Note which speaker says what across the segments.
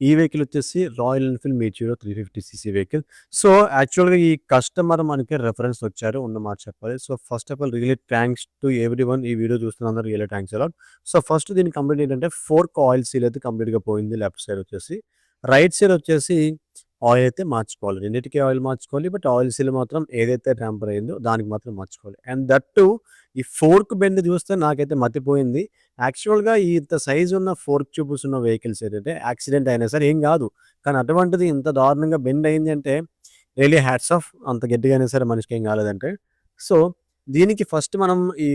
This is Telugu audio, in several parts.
Speaker 1: ఈ వెహికల్ వచ్చేసి royal Enfield meteor 350 CC vehicle. So, యాక్చువల్‌గా ఈ కస్టమర్ మనకి రిఫరెన్స్ వచ్చారు ఉన్న మాట చెప్పాలి. So, first of all really thanks to everyone ఈ వీడియో చూస్తున్న అందరికి really thanks a lot. So, first దీని కంప్లెయింట్ ఏంటంటే ఫోర్క్ ఆయిల్ సీల్ అయితే కంప్లీట్‌గా పోయింది లెఫ్ట్ సైడ్ వచ్చేసి. రైట్ సైడ్ వచ్చేసి ఆయిల్ అయితే మార్చుకోవాలి. రెండిటికి ఆయిల్ మార్చుకోవాలి. బట్ ఆయిల్ సీల్ మాత్రం ఏదైతే ట్యాంపర్ అయిందో దానికి మాత్రం మార్చుకోవాలి. అండ్ దట్ టూ ఈ ఫోర్క్ బెండ్ చూస్తే నాకైతే మతిపోయింది. యాక్చువల్‌గా ఇంత సైజ్ ఉన్న ఫోర్క్ ట్యూబ్స్ ఉన్న వెహికల్స్ ఏదైతే యాక్సిడెంట్ అయినా సరే ఏం గాదు. కానీ అటువంటిది ఇంత దారుణంగా బెండ్ అయింది అంటే రియల్లీ హ్యాట్స్ ఆఫ్ అంత గట్టిగా అయినా సరే మనిషికేం కాలేదంటే. సో, దీనికి ఫస్ట్ మనం ఈ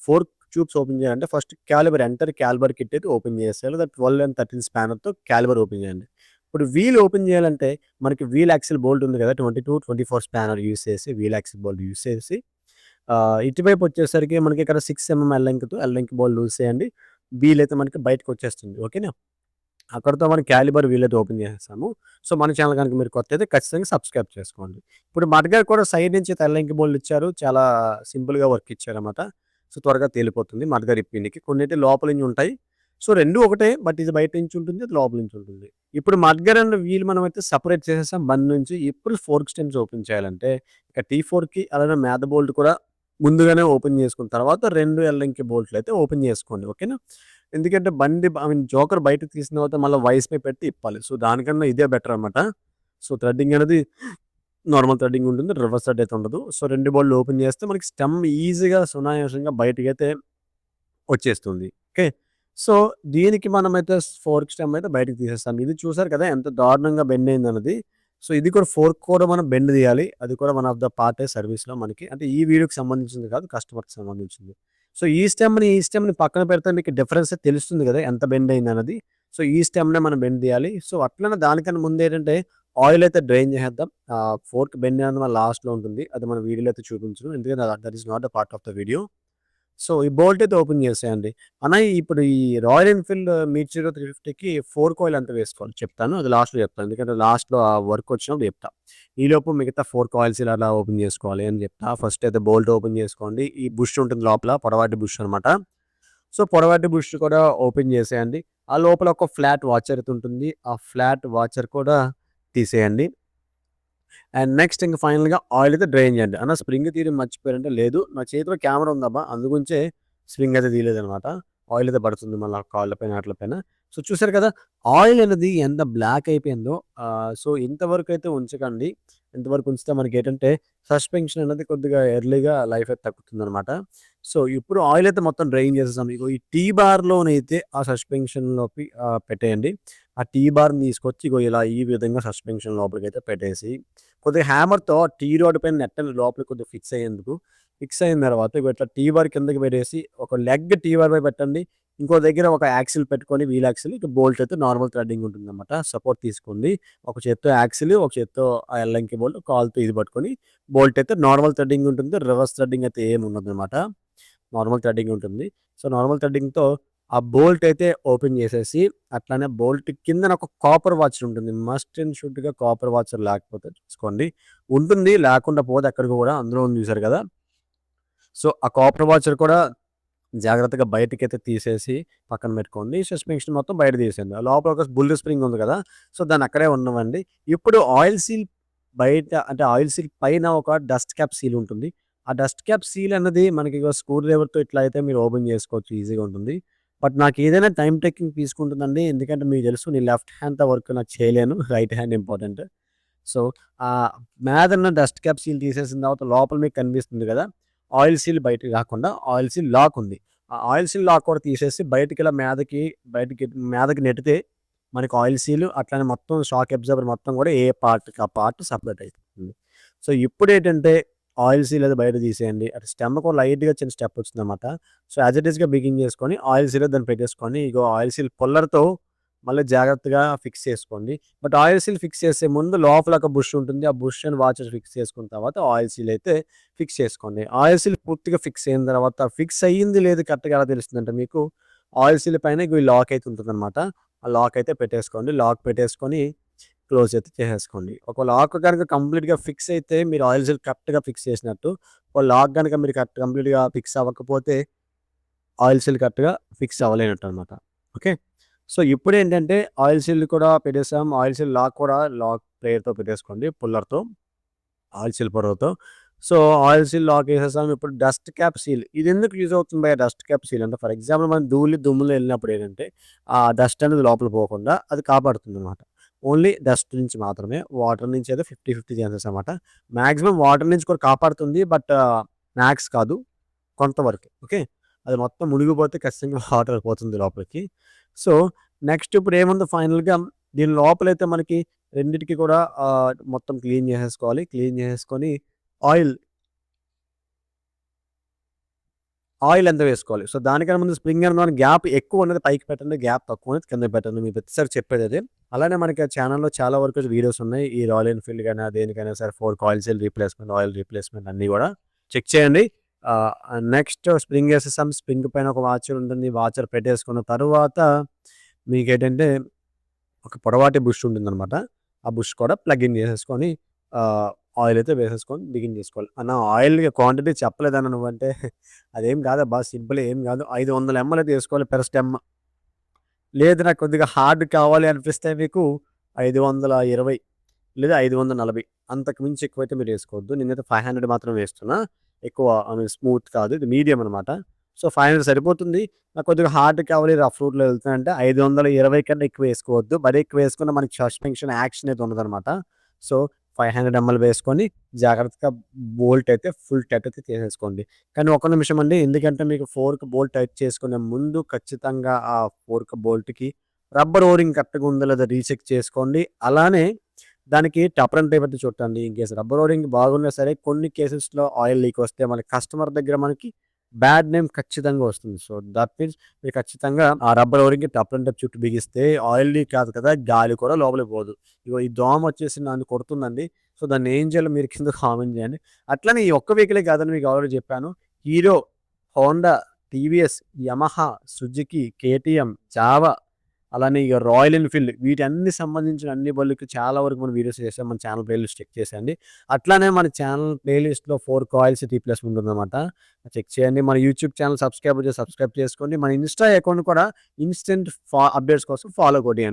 Speaker 1: ఫోర్క్ ట్యూబ్స్ ఓపెన్ చేయాలంటే ఫస్ట్ క్యాలిబర్ కిట్ అయితే ఓపెన్ చేసేయాలి. దట్ 12 అండ్ 13 స్పానర్‌తో క్యాలిబర్ ఓపెన్ చేయండి. ఇప్పుడు వీల్ ఓపెన్ చేయాలంటే మనకి వీల్ యాక్సిల్ బోల్ట్ ఉంది కదా! 22, 24 స్పానర్ యూజ్ చేసి వీల్ యాక్సిల్ బోల్ట్ యూజ్ చేసి ఇటువైపు వచ్చేసరికి మనకి ఇక్కడ 6 లెంగ్త్‌తో లెంగ్త్ బోల్ట్ లూజ్ చేయండి. వీల్ అయితే మనకి బయటకొచ్చేస్తుంది. ఓకేనా? అక్కడితో మనం క్యాలిబర్ వీల్ అయితే ఓపెన్ చేసేసాము. సో, మన ఛానల్ గనుక మీరు కొత్తయితే ఖచ్చితంగా సబ్స్క్రైబ్ చేసుకోండి. ఇప్పుడు మడగారు కూడా సైడ్ నుంచి తెల్లంకి బోల్ట్ ఇచ్చారు. చాలా సింపుల్‌గా వర్క్ ఇచ్చారన్నమాట. సో, త్వరగా తేలిపోతుంది మడగారు ఇప్పిండికి. కొన్నైతే లోపల నుంచి ఉంటాయి. సో, 2 ఒకటే. బట్ ఇది బయట నుంచి ఉంటుంది. అది లోపల నుంచి ఉంటుంది. ఇప్పుడు మడ్గార్ అండ్ వీల్ మనమైతే సెపరేట్ చేసేసాం బండి నుంచి. ఇప్పుడు ఫోర్క్ స్టెమ్స్ ఓపెన్ చేయాలంటే ఇక T4కి అలానే మేద బోల్ట్ కూడా ముందుగానే ఓపెన్ చేసుకున్న తర్వాత 2 ఎల్లంకి బోల్ట్‌లయితే ఓపెన్ చేసుకోండి. ఓకేనా? ఎందుకంటే బండి జోకర్ బయటకి తీసిన తర్వాత మళ్ళా వైస్‌పై పెట్టి ఇప్పాలి. సో, దానికన్నా ఇదే బెటర్ అనమాట. సో, థ్రెడ్డింగ్ అనేది నార్మల్ థ్రెడ్డింగ్ ఉంటుంది. రివర్స్ థ్రెడ్ అయితే ఉండదు. సో, 2 బోల్ట్‌లు ఓపెన్ చేస్తే మనకి స్టెమ్ ఈజీగా సునాయాసంగా బయటికైతే వచ్చేస్తుంది. ఓకే. సో, దీనికి మనమైతే ఫోర్క్ స్టెమ్ అయితే బయటకి తీసేస్తాం. ఇది చూసారు కదా! ఎంత దారుణంగా బెండ్ అయిందన్నది. సో, ఇది కూడా ఫోర్క్ కూడా మనం బెండ్ తీయాలి. అది కూడా వన్ ఆఫ్ ద పార్టే సర్వీస్‌లో మనకి. అంటే ఈ వీడియోకి సంబంధించింది కాదు. కస్టమర్‌కి సంబంధించింది. సో, ఈ స్టెమ్‌ని పక్కన పెడితే మీకు డిఫరెన్సే తెలుస్తుంది కదా! ఎంత బెండ్ అయిందన్నది. సో, ఈ స్టెమ్‌నే మనం బెండ్ తీయాలి. సో, అట్లనే దానికన్నా ముందేంటంటే ఆయిల్ అయితే డ్రైన్ చేసేద్దాం. ఫోర్క్ బెండ్ అనేది మన లాస్ట్‌లో ఉంటుంది. అది మన వీడియోలో అయితే చూపించను. ఎందుకంటే that is not a part of the video. So, ఈ బోల్ట్ అయితే ఓపెన్ చేసేయండి. అన్న ఇప్పుడు ఈ రాయల్ ఎన్‌ఫీల్డ్ మీట్ 350కి ఫోర్క్ ఆయిల్ ఎంత వేసుకోవాలో చెప్తాను. అది లాస్ట్‌లో చెప్తాను. ఎందుకంటే లాస్ట్‌లో ఆ వర్క్ వచ్చినప్పుడు చెప్తా. ఈలోపు మిగతా ఫోర్క్ ఆయిల్స్ ఎలా ఓపెన్ చేసుకోవాలి అని చెప్తా. ఫస్ట్ అయితే బోల్ట్ ఓపెన్ చేసుకోండి. ఈ బుష్ ఉంటుంది లోపల పొడవాటి బుష్ అనమాట. సో, పొడవాటి బుష్ కూడా ఓపెన్ చేసేయండి. ఆ లోపల ఒక ఫ్లాట్ వాచర్ అయితే ఉంటుంది. ఆ ఫ్లాట్ వాచర్ కూడా తీసేయండి. అండ్ నెక్స్ట్ ఇంక ఫైనల్‌గా ఆయిల్ అయితే డ్రైన్ చేయండి. అన్న స్ప్రింగ్ తీయడం మర్చిపోయారంటే, లేదు నా చేతిలో కెమెరా ఉందబ్బా! అందుగురించే స్ప్రింగ్ అయితే తీయలేదనమాట. ఆయిల్ అయితే పడుతుంది మళ్ళా కాళ్ళ పైన ఆటిల పైన. సో, చూసారు కదా! ఆయిల్ అనేది ఎంత బ్లాక్ అయిపోయిందో సో, ఇంతవరకైతే ఉంచకండి. ఇంతవరకు ఉంచితే మనకేంటంటే సస్పెన్షన్ అనేది కొద్దిగా ఎర్లీగా లైఫ్ అయితే తగ్గుతుందనమాట. సో, ఇప్పుడు ఆయిల్ అయితే మొత్తం డ్రైన్ చేసేసాం. ఇగో ఈ టీ బార్‌లోనైతే ఆ సస్పెన్షన్‌లోకి పెట్టేయండి. ఆ టీ బార్‌ని తీసుకొచ్చి ఇగో ఇలా ఈ విధంగా సస్పెన్షన్ లోపలికైతే పెట్టేసి కొద్దిగా హ్యామర్‌తో టీ రాడ్ పైన నెట్టని లోపలికి కొద్దిగా ఫిక్స్ అయ్యేందుకు. ఫిక్స్ అయిన తర్వాత ఇగో ఇట్లా టీ బార్ కిందకి పెట్టేసి ఒక లెగ్ టీ బార్ పై పెట్టండి. ఇంకో దగ్గర ఒక యాక్సిల్ పెట్టుకొని వీల్ యాక్సిల్ ఇక బోల్ట్ అయితే నార్మల్ థ్రెడ్డింగ్ ఉంటుందన్నమాట. సపోర్ట్ తీసుకోండి. ఒక చేత్తో యాక్సిల్, ఒక చేత్తో ఆ ఎల్లంకి బోల్ట్, కాలుతో ఇది పట్టుకొని బోల్ట్ అయితే నార్మల్ థ్రెడ్డింగ్ ఉంటుంది. రివర్స్ థ్రెడ్డింగ్ అయితే ఏమి ఉండదనమాట. నార్మల్ థ్రెడ్డింగ్ ఉంటుంది. సో, నార్మల్ థ్రెడ్డింగ్‌తో ఆ బోల్ట్ అయితే ఓపెన్ చేసేసి అట్లానే బోల్ట్ కిందన ఒక కాపర్ వాచర్ ఉంటుంది. మస్ట్ అండ్ షుడ్‌గా కాపర్ వాచర్ లేకపోతే చూసుకోండి. ఉంటుంది లేకుండా పోదు ఎక్కడికి కూడా. అందులో ఉంది చూసారు కదా! సో, ఆ కాపర్ వాచర్ కూడా జాగ్రత్తగా బయటికైతే తీసేసి పక్కన పెట్టుకోండి. సస్పెన్షన్ మొత్తం బయట తీసేయండి. లోపల ఒక బుల్ స్ప్రింగ్ ఉంది కదా! సో, దాన్ని అక్కడే ఉండనివ్వండి. ఇప్పుడు ఆయిల్ సీల్ బయట అంటే ఆయిల్ సీల్ పైన ఒక డస్ట్ క్యాప్ సీల్ ఉంటుంది. ఆ డస్ట్ క్యాప్ సీల్ అన్నది మనకి ఇగో స్క్రూ డ్రైవర్‌తో ఇట్లా అయితే మీరు ఓపెన్ చేసుకోవచ్చు. ఈజీగా ఉంటుంది. బట్ నాకేదైనా టైమ్ టేకింగ్ తీసుకుంటుందండి. ఎందుకంటే మీకు తెలుసు నేను లెఫ్ట్ హ్యాండ్‌తో వర్క్ నాకు చేయలేను. Right hand important. సో, మీదున్న డస్ట్ క్యాప్ సీల్ తీసేసిన తర్వాత లోపల మీకు కనిపిస్తుంది కదా! ఆయిల్ సీల్ బయటకి రాకుండా ఆయిల్ సీల్ లాక్ ఉంది. ఆ ఆయిల్ సీల్ లాక్ కూడా తీసేసి బయటికిలా మీదకి నెట్టితే మనకి ఆయిల్ సీల్ అట్లనే మొత్తం షాక్ అబ్జార్బర్ మొత్తం కూడా ఏ పార్ట్‌కి ఆ పార్ట్ సెపరేట్ అయిపోతుంది. సో, ఇప్పుడేంటంటే ఆయిల్ సీల్ అది బయట తీసేయండి. అటు స్టెమ్‌కి లైట్‌గా చిన్న స్టెప్ వచ్చిందన్నమాట. సో, యాస్ ఇట్ ఈస్‌గా బిగింగ్ చేసుకొని ఆయిల్ సీల్ దాన్ని పెట్టేసుకొని ఇగో ఆయిల్ సీల్ పుల్లర్‌తో మళ్ళీ జాగ్రత్తగా ఫిక్స్ చేసుకోండి. బట్ ఆయిల్ సీల్ ఫిక్స్ చేసే ముందు లోపల ఒక బుష్ ఉంటుంది. ఆ బుష్ అండ్ వాచర్ ఫిక్స్ చేసుకున్న తర్వాత ఆయిల్ సీల్ అయితే ఫిక్స్ చేసుకోండి. ఆయిల్ సీల్ పూర్తిగా ఫిక్స్ అయిన తర్వాత ఫిక్స్ అయ్యింది లేదు కరెక్ట్‌గా ఎలా తెలుస్తుందంటే మీకు ఆయిల్ సీల్ పైన ఇగో ఈ లాక్ అయితే ఉంటుందన్నమాట. ఆ లాక్ అయితే పెట్టేసుకోండి. లాక్ పెట్టేసుకొని క్లోజ్ అయితే చేసేసుకోండి. ఒక లాక్ గనుక కంప్లీట్‌గా ఫిక్స్ అయితే మీరు ఆయిల్ సీల్ కరెక్ట్‌గా ఫిక్స్ చేసినట్టు. ఒక లాక్ గనుక మీరు కంప్లీట్‌గా ఫిక్స్ అవ్వకపోతే ఆయిల్ సీల్ కరెక్ట్‌గా ఫిక్స్ అవ్వలేనట్టనమాట. ఓకే. సో, ఇప్పుడేంటంటే ఆయిల్ సీల్ కూడా పెట్టేసాం. ఆయిల్ సీల్ లాక్ కూడా లాక్ ప్లేయర్‌తో పెట్టేసుకోండి పుల్లర్‌తో. ఆయిల్ సీల్ పొడవుతో. సో, ఆయిల్ సీల్ లాక్ ఏసేసాం. ఇప్పుడు డస్ట్ క్యాప్ సీల్. ఇదెందుకు యూజ్ అవుతుంది భయ్యా డస్ట్ క్యాప్ సీల్ అంటే, ఫర్ ఎగ్జాంపుల్ మనం ధూళి, దుమ్ములో ఎళ్ళినప్పుడు ఏంటంటే, ఆ డస్ట్ అనేది లోపల పోకుండా అది కాపాడుతుందనమాట. ఓన్లీ డస్ట్ నుంచి మాత్రమే. వాటర్ నుంచి అయితే 50 ఛాన్సెస్ అనమాట. మాక్సిమం వాటర్ నుంచి కూడా కాపాడుతుంది. బట్ మ్యాక్స్ కాదు. కొంతవరకే. ఓకే. అది మొత్తం మునిగిపోతే ఖచ్చితంగా వాటర్ పోతుంది లోపలికి. సో, నెక్స్ట్ ఇప్పుడేముంది ఫైనల్‌గా దీని లోపలైతే మనకి రెండిటికి కూడా మొత్తం క్లీన్ చేసేసుకోవాలి. క్లీన్ చేసేసుకొని ఆయిల్, ఆయిల్ ఎంత వేసుకోవాలి. సో, దానికన్నా ముందు స్ప్రింగ్ అన్నదానికి గ్యాప్ ఎక్కువున్నది పైకి పెట్టండి. గ్యాప్ తక్కువున్నది కిందకి పెట్టండి. మీకు ప్రతిసారి చెప్పేదదే. అలానే మనకి ఆ ఛానెల్‌లో చాలా వరకు వీడియోస్ ఉన్నాయి. ఈ రాయల్ ఎన్‌ఫీల్డ్ గాని, దేనికైనా సరే fork oil seal replacement, oil replacement అన్నీ గూడా చెక్ చేయండి. Next spring ఏసేసాం. స్ప్రింగ్ పైన ఒక వాచర్ ఉంటుంది. వాచర్ పెట్టేసుకున్న తరువాత మీకేంటంటే ఒక పొడవాటి బుష్ ఉంటుందనమాట. ఆ బుష్ కూడా ప్లగ్ ఇన్ చేసేసుకొని ఆయిల్ అయితే వేసేసుకొని బిగిన్ చేసుకోవాలి. అన్న ఆయిల్ క్వాంటిటీ చెప్పలేదన్న నువ్వంటే అదేం కాదబ్బా! సింపుల్ ఏం కాదు. 500 ఎంఎల్ అయితే ఏసుకోవాలి పెర్ స్టెమ్. లేదు నాకు కొద్దిగా హార్డ్ కావాలి అనిపిస్తే మీకు 520 లేదా 540 అంతకు మించి ఎక్కువైతే మీరేసుకోవద్దు. నేనైతే 500 మాత్రం వేస్తున్నా. ఎక్కువ ఐ మీన్ స్మూత్ కాదు. ఇది మీడియం అనమాట. సో, 500 సరిపోతుంది. నాకు కొద్దిగా హార్డ్ కావాలి రఫ్ రూట్‌లో వెళ్తున్నా 520 కన్నా ఎక్కువ వేసుకోవద్దు. మరీ ఎక్కువ వేసుకున్న మనకి సస్పెన్షన్ యాక్షన్ అయితే ఉండదనమాట. సో, 500 ఎంఎల్ వేసుకొని జాగ్రత్తగా బోల్ట్ అయితే ఫుల్ టైట్ అయితే చేసేసుకోండి. కానీ ఒక్క నిమిషం అండి. ఎందుకంటే మీకు ఫోర్క్ బోల్ట్ టైట్ చేసుకునే ముందు ఖచ్చితంగా ఆ ఫోర్క్ బోల్ట్‌కి రబ్బర్ ఓరింగ్ కరెక్ట్‌గా ఉందో లేదో రీచెక్ చేసుకోండి. అలానే దానికి టపరన్ టేప్ అయితే చుట్టండి. ఇన్‌కేస్ రబ్బర్ ఓరింగ్ బాగున్నా సరే కొన్ని కేసెస్‌లో ఆయిల్ లీక్ వస్తే మన కస్టమర్ దగ్గర మనకి బ్యాడ్ నేమ్ ఖచ్చితంగా వస్తుంది. సో, దట్ మీన్స్ మీరు ఖచ్చితంగా ఆ రబ్బర్ ఓరింగ్‌కి టపరన్ టేప్ చుట్టూ బిగిస్తే ఆయిల్ లీక్ కాదు కదా! గాలి కూడా లోపలికి పోదు. ఇగో ఈ దోమ వచ్చేసి నన్ను కొడుతుందండి. సో, దాన్ని ఏం చేయాలో మీరు కింద కామెంట్ చేయండి. అట్లనే ఈ ఒక్క వెహికలే కాదని మీకు ఆల్రెడీ చెప్పాను. Hero, Honda, TVS, Yamaha, Suzuki, KTM, Java అలానే ఇగ రాయల్ ఎన్‌ఫీల్డ్ వీటన్ని సంబంధించిన అన్ని బండ్లకి చాలా వరకు మనం వీడియోస్ చేసాం. మన ఛానల్ ప్లేలిస్ట్ చెక్ చేసేయండి. అట్లానే మన ఛానల్ ప్లేలిస్ట్‌లో 4 కాయిల్స్ రీప్లేస్‌మెంట్ ఉందన్నమాట. చెక్ చేయండి. మన యూట్యూబ్ ఛానల్ సబ్స్క్రైబ్ చేసుకోండి. మన ఇన్‌స్టా అకౌంట్ కూడా ఇన్‌స్టంట్ అప్డేట్స్ కోసం ఫాలో కొట్టియండి.